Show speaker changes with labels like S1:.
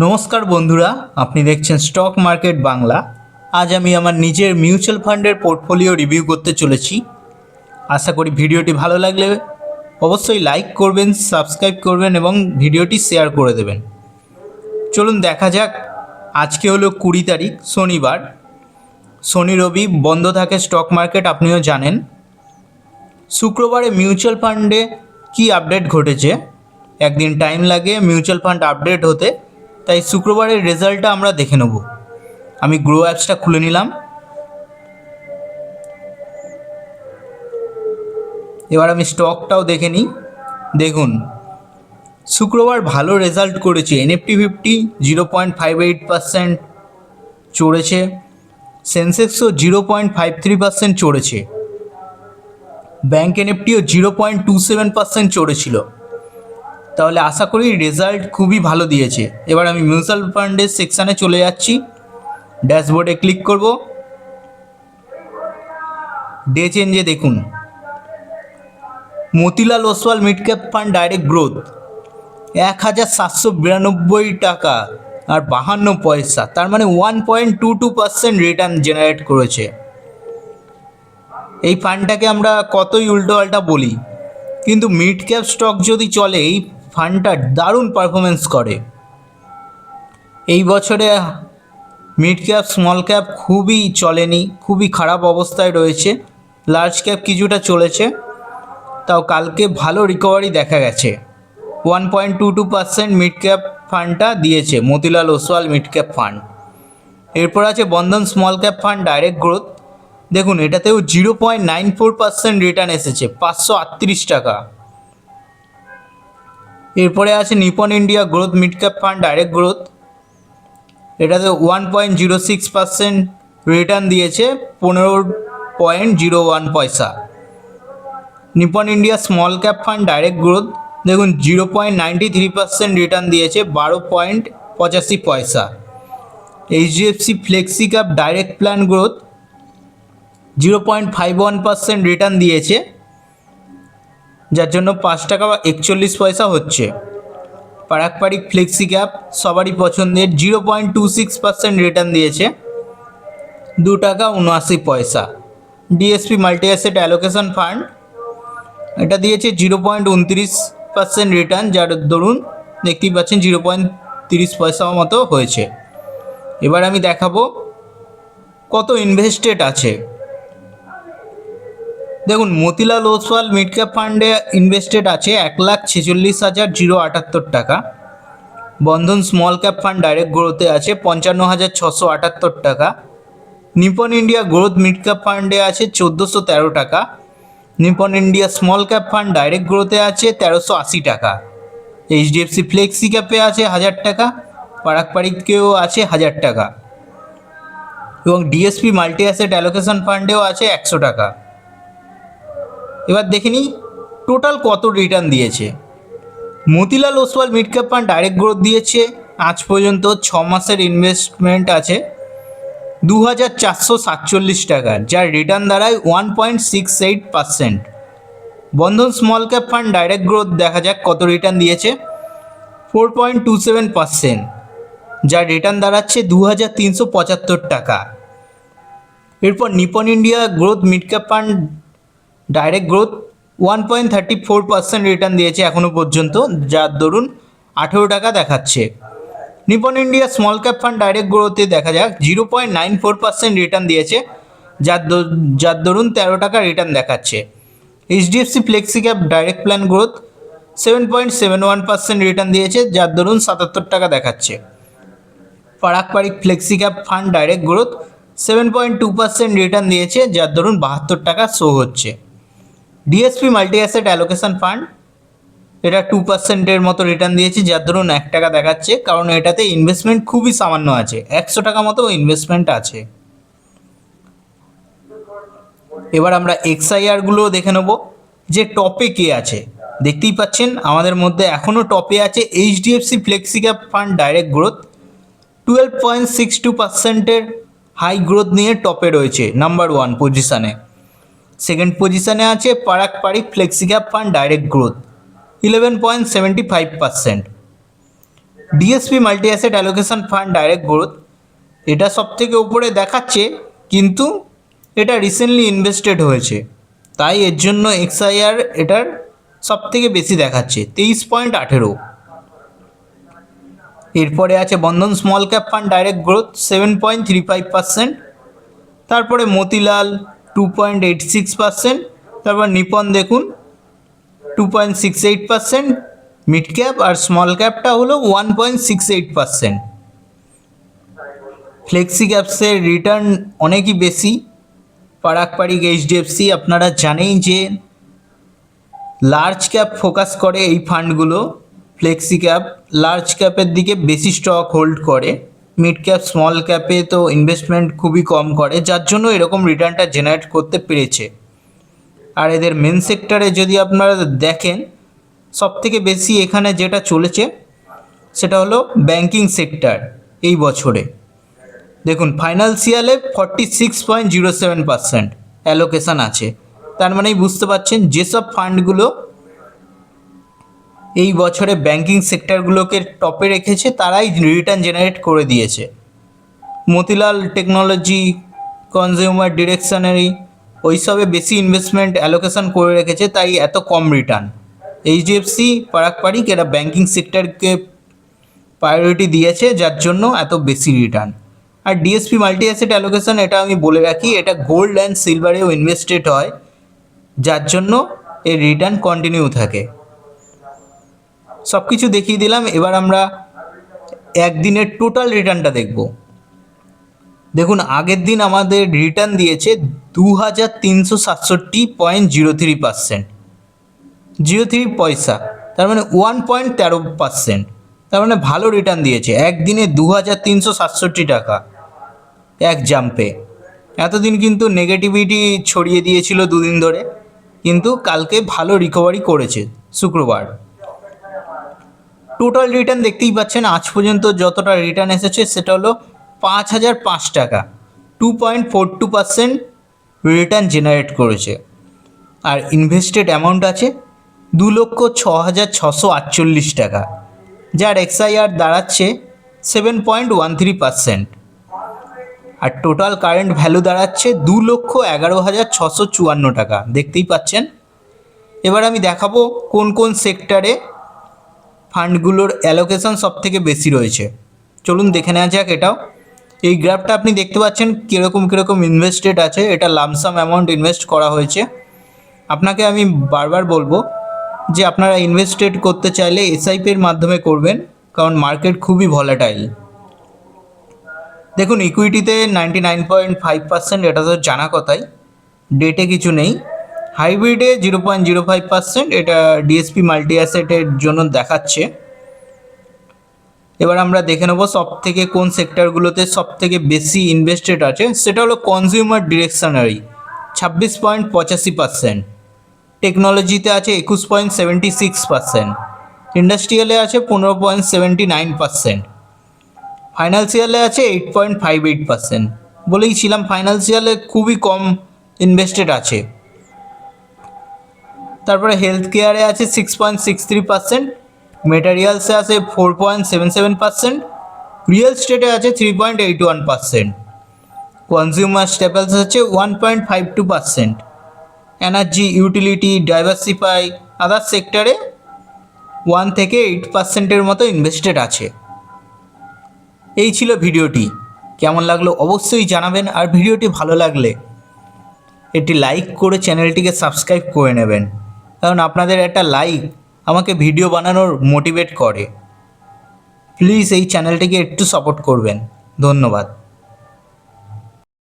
S1: নমস্কার বন্ধুরা, আপনি দেখছেন স্টক মার্কেট বাংলা। আজ আমি আমার নিজের মিউচুয়াল ফান্ডের পোর্টফোলিও রিভিউ করতে চলেছি। আশা করি ভিডিওটি ভালো লাগলে অবশ্যই লাইক করবেন, সাবস্ক্রাইব করবেন এবং ভিডিওটি শেয়ার করে দেবেন। চলুন দেখা যাক। আজকে হলো 20 তারিখ, শনিবার। শনি রবি বন্ধ থাকে স্টক মার্কেট, আপনিও জানেন। শুক্রবারে মিউচুয়াল ফান্ডে কি আপডেট ঘটেছে, একদিন টাইম লাগে মিউচুয়াল ফান্ড আপডেট হতে, তাই শুক্রবারের রেজাল্টটা আমরা দেখে নেব। আমি গ্রো অ্যাপসটা খুলে নিলাম। এবার আমি স্টকটাও দেখে নিই। দেখুন, শুক্রবার ভালো রেজাল্ট করেছে। NFT 50 0.58% চড়েছে, সেন্সেক্সও 0.53% চড়েছে, ব্যাঙ্ক NFTও 0.27% চড়েছিল। তাহলে আশা করি রেজাল্ট খুবই ভালো দিয়েছে। এবার আমি মিউচুয়াল ফান্ডের সেকশানে চলে যাচ্ছি, ড্যাশবোর্ডে ক্লিক করব। ডে চেঞ্জে দেখুন, Motilal Oswal mid cap fund direct growth 1792 টাকা আর 52 পয়সা, তার মানে 1.22% রিটার্ন জেনারেট করেছে। এই ফান্ডটাকে আমরা কতই উল্টো পাল্টা বলি, কিন্তু মিড ক্যাপ স্টক যদি চলে, এই ফান্ডটা দারুণ পারফরমেন্স করে। এই বছরে মিড ক্যাপ স্মল ক্যাপ খুবই চলেনি, খুবই খারাপ অবস্থায় রয়েছে। লার্জ ক্যাপ কিছুটা চলেছে, তাও কালকে ভালো রিকভারি দেখা গেছে। 1.22% মিড ক্যাপ ফান্ডটা দিয়েছে Motilal Oswal mid cap fund. এরপর আছে Bandhan small cap fund direct growth. দেখুন, এটাতেও 0.94% রিটার্ন এসেছে, 538 টাকা। এরপরে আছে Nippon India growth mid cap fund direct growth. এটাতে 1.06% রিটার্ন দিয়েছে, 15.01 পয়সা। Nippon India small cap fund direct growth দেখুন 0.93% রিটার্ন দিয়েছে, 12.85 পয়সা। HDFC flexi cap direct plan growth 0.51% return দিয়েছে, যার জন্য 5 টাকা 41 পয়সা হচ্ছে। পারাকপারিক ফ্লেক্সি ক্যাপ সবারই পছন্দের, 0.26% রিটার্ন দিয়েছে, 2 টাকা 79 পয়সা। DSP multi asset allocation fund, এটা দিয়েছে 0.29% রিটার্ন, যার দরুন দেখতেই পাচ্ছেন 0.30 পয়সা মতো হয়েছে। এবার আমি দেখাবো কত ইনভেস্টেড আছে। দেখুন, মতিলাল ওসওয়াল মিড ক্যাপ ফান্ডে ইনভেস্টেড আছে 1,46,078 টাকা। Bandhan small cap fund direct গ্রোথে আছে 55,678 টাকা। Nippon India growth mid cap ফান্ডে আছে 1,413 টাকা। Nippon India small cap fund direct গ্রোথে আছে 1,380 টাকা। HDFC ফ্লেক্সি ক্যাপে আছে 1000 টাকা, পারাকপারিকেও আছে 1000 টাকা, এবং DSP মাল্টি অ্যাসেট অ্যালোকেশন ফান্ডেও আছে 100 টাকা। এবার দেখে নিই টোটাল কত রিটার্ন দিয়েছে। Motilal Oswal mid cap fund direct growth দিয়েছে আজ পর্যন্ত 6 মাসের ইনভেস্টমেন্ট আছে 2,447 টাকা, যার রিটার্ন দাঁড়ায় 1.68%। Bandhan small cap fund direct growth দেখা যাক কত রিটার্ন দিয়েছে, 4.27%, যার রিটার্ন দাঁড়াচ্ছে 2,375 টাকা। এরপর Nippon India growth mid cap fund direct growth 1.34% return দিয়েছে এখনও পর্যন্ত, যার দরুন 18 টাকা দেখাচ্ছে। Nippon India small cap fund direct গ্রোথে দেখা যাক 0.94% রিটার্ন দিয়েছে, যার দরুন 13 টাকা রিটার্ন দেখাচ্ছে। HDFC flexi cap direct plan growth 7.71% return দিয়েছে, যার দরুন 77 টাকা দেখাচ্ছে। Parag Parikh flexi cap fund direct growth 7.2% return দিয়েছে, যার দরুন 72 টাকা শো হচ্ছে। DSP multi asset allocation fund, এটা 2%-এর মতো রিটার্ন দিয়েছে, যার ধরুন 1 টাকা দেখাচ্ছে, কারণ এটাতে ইনভেস্টমেন্ট খুবই সামান্য আছে, 100 টাকা মতো ইনভেস্টমেন্ট আছে। এবার আমরা XIR-গুলো দেখে নেব যে টপে কে আছে। দেখতেই পাচ্ছেন আমাদের মধ্যে এখনও টপে আছে HDFC flexi cap fund direct growth, 12.62%-এর high growth নিয়ে টপে রয়েছে নাম্বার 1 পজিশানে। সেকেন্ড পজিশানে আছে Parag Parikh flexi cap fund direct growth 11.75%। DSP multi asset allocation fund direct growth, এটা সব থেকে উপরে দেখাচ্ছে, কিন্তু এটা রিসেন্টলি ইনভেস্টেড হয়েছে, তাই এর জন্য এক্সআইআর এটার সব থেকে বেশি দেখাচ্ছে 23.18। এরপরে আছে Bandhan small cap fund direct growth 7.35%, তারপরে মতিলাল 2.86%, তারপর নিপন দেখুন 2.68%, মিড ক্যাপ আর স্মল ক্যাপটা হলো 1.68%। ফ্লেক্সি ক্যাপসের রিটার্ন অনেকই বেশি। পারাক পারিক এইচডিএফসি আপনারা জানেই যে লার্জ ক্যাপ ফোকাস করে এই ফান্ডগুলো, ফ্লেক্সি ক্যাপ লার্জ ক্যাপের দিকে বেশি স্টক হোল্ড করে, মিড ক্যাপ স্মল ক্যাপে তো ইনভেস্টমেন্ট খুবই কম করে, যার জন্য এরকম রিটার্নটা জেনারেট করতে পেরেছে। আর এদের মেন সেক্টরে যদি আপনারা দেখেন, সব থেকে বেশি এখানে যেটা চলেছে সেটা হলো ব্যাংকিং সেক্টর। এই বছরে দেখুন ফাইন্যান্সিয়ালে 46.07% অ্যালোকেশান আছে, তার মানেই বুঝতে পারছেন যেসব ফান্ডগুলো এই বছরে ব্যাংকিং সেক্টরগুলোকে টপে রেখেছে তারাই রিটার্ন জেনারেট করে দিয়েছে। মতিলাল টেকনোলজি, কনজিউমার ডিরেকশনারি ওইসবে বেশি ইনভেস্টমেন্ট অ্যালোকেশন করে রেখেছে, তাই এত কম রিটার্ন। এইচডিএফসি, পারাক পারিক এরা ব্যাংকিং সেক্টরকে প্রায়োরিটি দিয়েছে, যার জন্য এত বেশি রিটার্ন। আর ডিএসপি মাল্টি অ্যাসেট অ্যালোকেশন এটা আমি বলে রাখি, এটা গোল্ড অ্যান্ড সিলভারেও ইনভেস্টেড হয়, যার জন্য এর রিটার্ন কন্টিনিউ থাকে। সব কিছু দেখিয়ে দিলাম, এবার আমরা একদিনের টোটাল রিটার্নটা দেখব। দেখুন আগের দিন আমাদের রিটার্ন দিয়েছে 2367.03%, 03 পয়সা, তার মানে 1.13%, তার মানে ভালো রিটার্ন দিয়েছে। একদিনে 2367 টাকা এক জাম্পে। এতদিন কিন্তু নেগেটিভিটি ছড়িয়ে দিয়েছিল দুদিন ধরে, কিন্তু কালকে ভালো রিকভারি করেছে শুক্রবার। টোটাল রিটার্ন দেখতেই পাচ্ছেন, আজ পর্যন্ত যতটা রিটার্ন এসেছে সেটা হলো 5005 টাকা, 2.42% রিটার্ন জেনারেট করেছে। আর ইনভেস্টেড অ্যামাউন্ট আছে 2,06,648 টাকা, যার এক্সআইআর দাঁড়াচ্ছে 7.13%। আর টোটাল কারেন্ট ভ্যালু দাঁড়াচ্ছে 2,11,654 টাকা, দেখতেই পাচ্ছেন। এবার আমি দেখাবো কোন কোন সেক্টরে ফান্ডগুলোর অ্যালোকেশন সব থেকে বেশি রয়েছে। চলুন দেখে নেওয়া যাক এটাও। এই গ্রাফটা আপনি দেখতে পাচ্ছেন কীরকম কীরকম ইনভেস্টেড আছে, এটা লামসাম অ্যামাউন্ট ইনভেস্ট করা হয়েছে। আপনাকে আমি বারবার বলবো যে আপনারা ইনভেস্টেড করতে চাইলে এসআইপির মাধ্যমে করবেন, কারণ মার্কেট খুবই ভলাটাইল। দেখুন ইকুইটিতে 99.5%, এটা তো জানা কথাই, ডেটে কিছু নেই। হাইব্রিডে 0.05%, এটা ডিএসপি মাল্টি অ্যাসেটের জন্য দেখাচ্ছে। এবার আমরা দেখে নেব সব থেকে কোন সেক্টরগুলোতে সব থেকে বেশি ইনভেস্টেড আছে, সেটা হলো কনজিউমার ডিরেকশনারি 26.85%, টেকনোলজিতে আছে 21.76%, ইন্ডাস্ট্রিয়ালে আছে 15.79%, ফাইন্যান্সিয়ালে আছে 8.58%। বলেইছিলাম ফাইন্যান্সিয়ালে খুবই কম ইনভেস্টেড আছে। তারপরে হেলথ কেয়ারে আছে 6.63%, মেটেরিয়ালসে আছে 4.77%, রিয়েল স্টেটে আছে 3.81%, কনজিউমার স্টেপলস আছে 1.52%, এনার্জি, ইউটিলিটি, ডাইভার্সিফাই, আদার সেক্টরে 1 থেকে 8%-এর মতো ইনভেস্টেড আছে। এই ছিল ভিডিওটি, কেমন লাগলো অবশ্যই জানাবেন। আর ভিডিওটি ভালো লাগলে একটি লাইক করে চ্যানেলটিকে সাবস্ক্রাইব করে নেবেন, কারণ আপনাদের একটা লাইক আমাকে ভিডিও বানানোর মোটিভেট করে। প্লিজ এই চ্যানেলটিকে একটু সাপোর্ট করবেন। ধন্যবাদ।